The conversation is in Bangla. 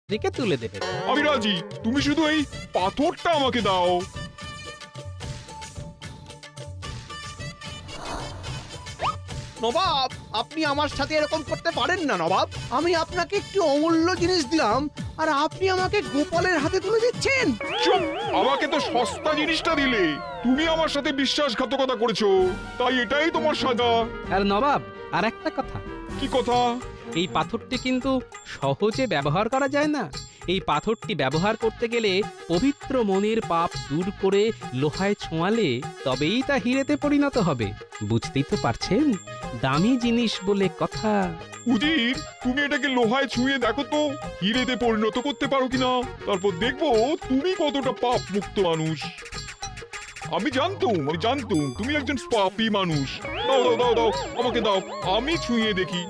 মন্ত্রীকে তুলে দেবেন। আমি রাজি, তুমি শুধু এই পাথরটা আমাকে দাও। নবাব, আপনি আমার সাথে এরকম করতে পারেন না নবাব। আমি আপনাকে একটু অমূল্য জিনিস দিলাম আর আপনি আমাকে গোপালের হাতে তুলে দিচ্ছেন। চুপ! আমাকে তো সস্তা জিনিসটা দিলে, তুমি আমার সাথে বিশ্বাসঘাতকতা করেছো, তাই এটাই তোমার সাজা। আর নবাব, আর একটা কথা, কি কথা? এই পাথরটি কিন্তু সহজে ব্যবহার করা যায় না। এই পাথরটি ব্যবহার করতে গেলে পবিত্র মনের পাপ দূর করে লোহায় ছোঁয়ালে তবেই তা হিরেতে পরিণত হবে। বুঝতেই তো পারছেন, দামি জিনিস বলে কথা। উজির, তুমি এটাকে লোহায় ছুঁয়ে দেখো তো হিরেতে পরিণত করতে পারো কিনা, তারপর দেখবো তুমি কতটা পাপ মুক্ত মানুষ। আমি জানতুম তুমি একজন পাপী মানুষ। দাও দাও দাও দাও, আমাকে দাও, আমি ছুঁয়ে দেখি।